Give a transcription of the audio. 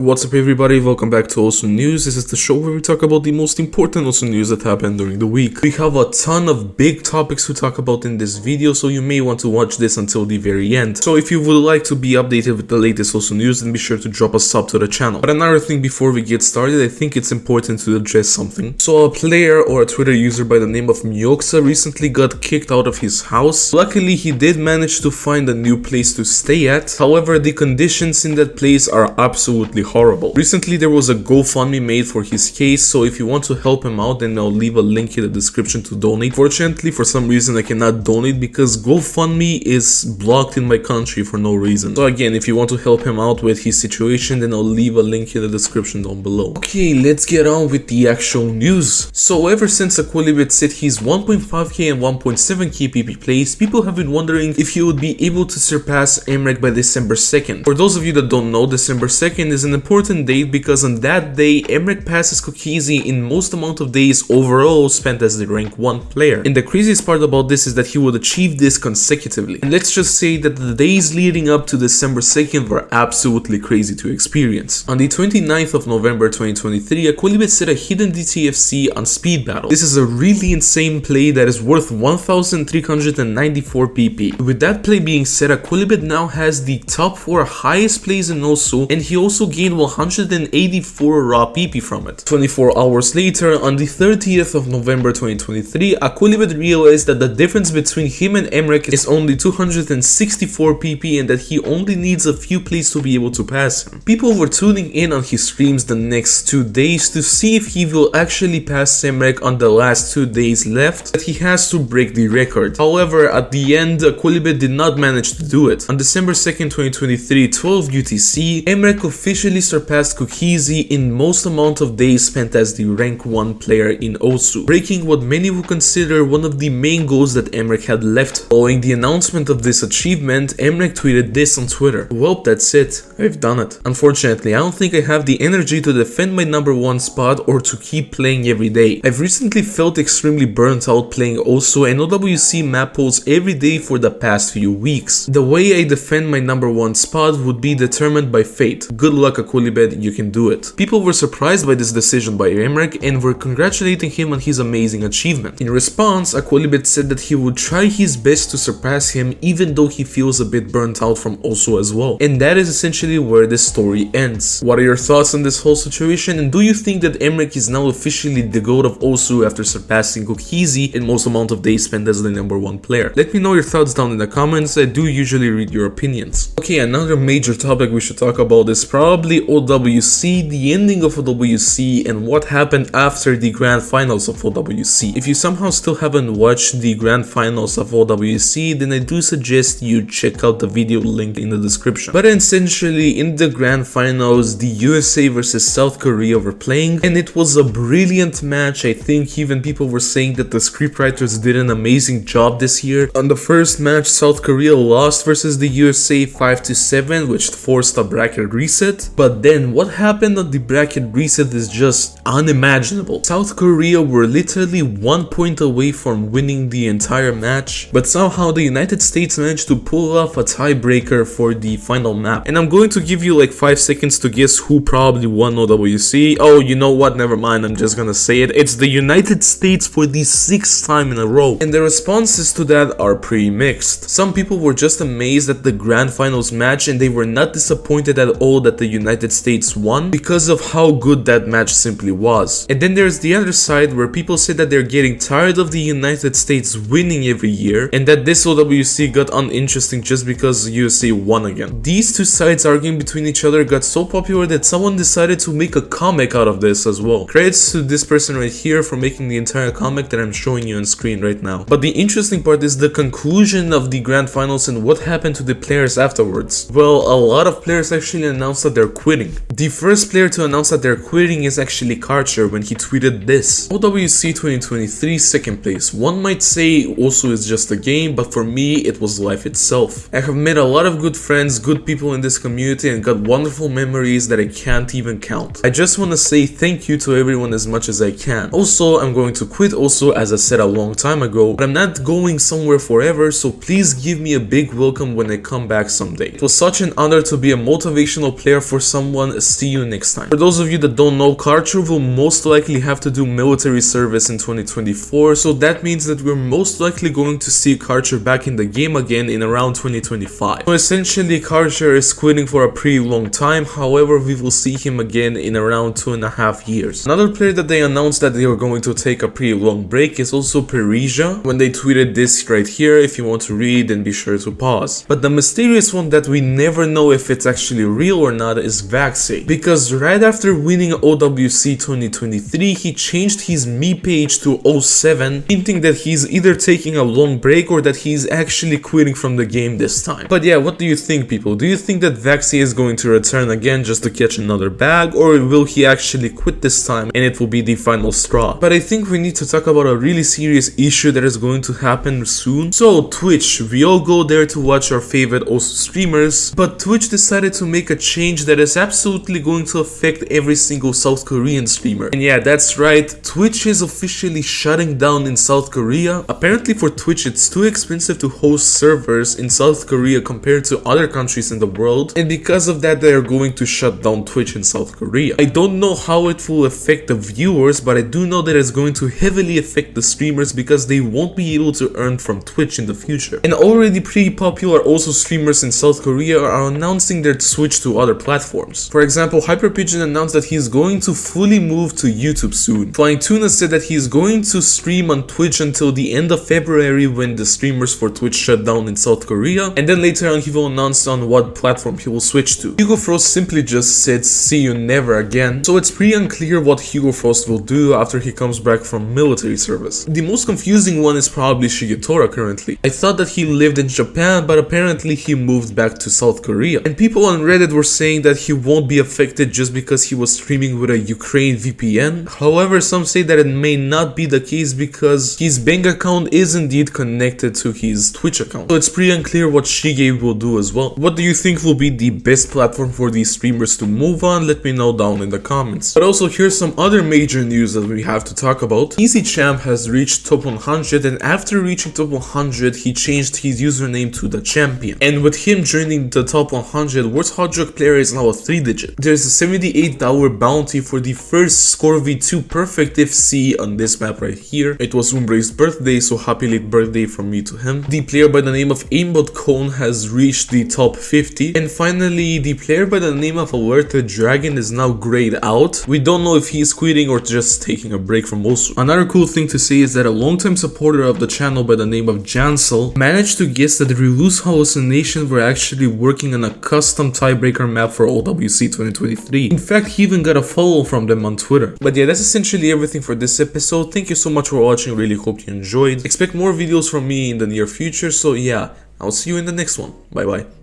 What's up everybody, welcome back to Awesome News. This is the show where we talk about the most important awesome news that happened during the week. We have a ton of big topics to talk about in this video, so you may want to watch this until the very end. So if you would like to be updated with the latest awesome news, then be sure to drop a sub to the channel. But another thing before we get started, I think it's important to address something. So a player or a Twitter user by the name of Meoxa recently got kicked out of his house. Luckily he did manage to find a new place to stay at, however the conditions in that place are absolutely horrible. Recently there was a GoFundMe made for his case, so if you want to help him out, then I'll leave a link in the description to donate. Fortunately, for some reason I cannot donate because GoFundMe is blocked in my country for no reason. So again, if you want to help him out with his situation, then I'll leave a link in the description down below. Okay, let's get on with the actual news. So ever since Aquilibet set his 1.5k and 1.7k PP plays, people have been wondering if he would be able to surpass Mrekk by December 2nd. For those of you that don't know, December 2nd is an important date because on that day Mrekk passes COOKIEZI'S in most amount of days overall spent as the rank 1 player. And the craziest part about this is that he would achieve this consecutively. And let's just say that the days leading up to December 2nd were absolutely crazy to experience. On the 29th of November 2023, Aquilibet set a hidden DTFC on Speed Battle. This is a really insane play that is worth 1394 PP. With that play being said, Aquilibet now has the top 4 highest plays in OSU, and he also gained 184 raw PP from it. 24 hours later, on the 30th of November 2023, Aquilibet realized that the difference between him and Mrekk is only 264 PP and that he only needs a few plays to be able to pass him. People were tuning in on his streams the next 2 days to see if he will actually pass Mrekk on the last 2 days left, but he has to break the record. However, at the end, Aquilibet did not manage to do it. On December 2nd, 2023, 12 UTC, Mrekk officially surpassed COOKIEZI'S in most amount of days spent as the rank 1 player in OSU, breaking what many would consider one of the main goals that Mrekk had left. Following the announcement of this achievement, Mrekk tweeted this on Twitter: "Well, that's it. I've done it. Unfortunately, I don't think I have the energy to defend my number 1 spot or to keep playing every day. I've recently felt extremely burnt out playing OSU and OWC map polls every day for the past few weeks. The way I defend my number 1 spot would be determined by fate. Good luck, Aquilibet, you can do it." People were surprised by this decision by Mrekk and were congratulating him on his amazing achievement. In response, Aquilibet said that he would try his best to surpass him even though he feels a bit burnt out from OSU as well. And that is essentially where the story ends. What are your thoughts on this whole situation, and do you think that Mrekk is now officially the GOAT of OSU after surpassing COOKIEZI'S in most amount of days spent as the number 1 player? Let me know your thoughts down in the comments. I do usually read your opinions. Okay, another major topic we should talk about is probably OWC, the ending of OWC, and what happened after the grand finals of OWC. If you somehow still haven't watched the grand finals of OWC, then I do suggest you check out the video link in the description. But essentially, in the grand finals, the USA versus South Korea were playing, and it was a brilliant match. I think even people were saying that the scriptwriters did an amazing job this year. On the first match, South Korea lost versus the USA 5-7, which forced a bracket reset. But then what happened on the bracket reset is just unimaginable. South Korea were literally 1 point away from winning the entire match, but somehow the United States managed to pull off a tiebreaker for the final map. And I'm going to give you like 5 seconds to guess who probably won OWC. Oh, you know what? Never mind. I'm just gonna say it. It's the United States for the 6th time in a row. And the responses to that are pretty mixed. Some people were just amazed at the grand finals match and they were not disappointed at all that the United States won because of how good that match simply was. And then there's the other side where people say that they're getting tired of the United States winning every year and that this OWC got uninteresting just because USA won again. These two sides arguing between each other got so popular that someone decided to make a comic out of this as well. Credits to this person right here for making the entire comic that I'm showing you on screen right now. But the interesting part is the conclusion of the grand finals and what happened to the players afterwards. Well, a lot of players actually announced that they're quitting. The first player to announce that they're quitting is actually Karcher when he tweeted this: "OWC 2023 2nd place. One might say also is just a game, but for me it was life itself. I have met a lot of good friends, good people in this community and got wonderful memories that I can't even count. I just want to say thank you to everyone as much as I can. Also, I'm going to quit also, as I said a long time ago, but I'm not going somewhere forever, so please give me a big welcome when I come back someday. It was such an honor to be a motivational player for someone. See you next time. For those of you that don't know, Karcher will most likely have to do military service in 2024, so that means that we're most likely going to see Karcher back in the game again in around 2025. So essentially, Karcher is quitting for a pretty long time. However, we will see him again in around 2.5 years. Another player that they announced that they were going to take a pretty long break is also Peresia. When they tweeted this right here, if you want to read, then be sure to pause. But the mysterious one that we never know if it's actually real or not is Vaxei, because right after winning OWC 2023, he changed his me page to 07, hinting that he's either taking a long break or that he's actually quitting from the game this time. But yeah, what do you think, people? Do you think that Vaxei is going to return again just to catch another bag, or will he actually quit this time and it will be the final straw? But I think we need to talk about a really serious issue that is going to happen soon. So Twitch, we all go there to watch our favorite streamers, but Twitch decided to make a change that is absolutely going to affect every single South Korean streamer. And yeah, that's right, Twitch is officially shutting down in South Korea. Apparently for Twitch, it's too expensive to host servers in South Korea compared to other countries in the world, and because of that, they are going to shut down Twitch in South Korea. I don't know how it will affect the viewers, but I do know that it's going to heavily affect the streamers because they won't be able to earn from Twitch in the future. And already pretty popular also streamers in South Korea are announcing their switch to other platforms. For example, HyperPigeon announced that he's going to fully move to YouTube soon. FlyingTuna said that he's going to stream on Twitch until the end of February when the streamers for Twitch shut down in South Korea, and then later on he will announce on what platform he will switch to. HugoFrost simply just said see you never again, so it's pretty unclear what HugoFrost will do after he comes back from military service. The most confusing one is probably Shigetora currently. I thought that he lived in Japan, but apparently he moved back to South Korea. And people on Reddit were saying that he won't be affected just because he was streaming with a Ukraine VPN. However, some say that it may not be the case because his bank account is indeed connected to his Twitch account. So it's pretty unclear what Shige will do as well. What do you think will be the best platform for these streamers to move on? Let me know down in the comments. But also here's some other major news that we have to talk about. EZChamp has reached top 100, and after reaching top 100, he changed his username to the champion. And with him joining the top 100, Worst Hotdog player is now a 3-digit. There's a $78 bounty for the first Score V2 Perfect FC on this map right here. It was Umbre's birthday, so happy late birthday from me to him. The player by the name of aimbotcone has reached the top 50. And finally, the player by the name of AlertedDragon is now grayed out. We don't know if he's quitting or just taking a break from most. Another cool thing to say is that a longtime supporter of the channel by the name of Jansel managed to guess that the Reluz Hallucination were actually working on a custom tiebreaker map for OWC 2023. In fact, he even got a follow from them on Twitter. But yeah, that's essentially everything for this episode. Thank you so much for watching. Really hope you enjoyed. Expect more videos from me in the near future. So yeah, I'll see you in the next one. Bye bye.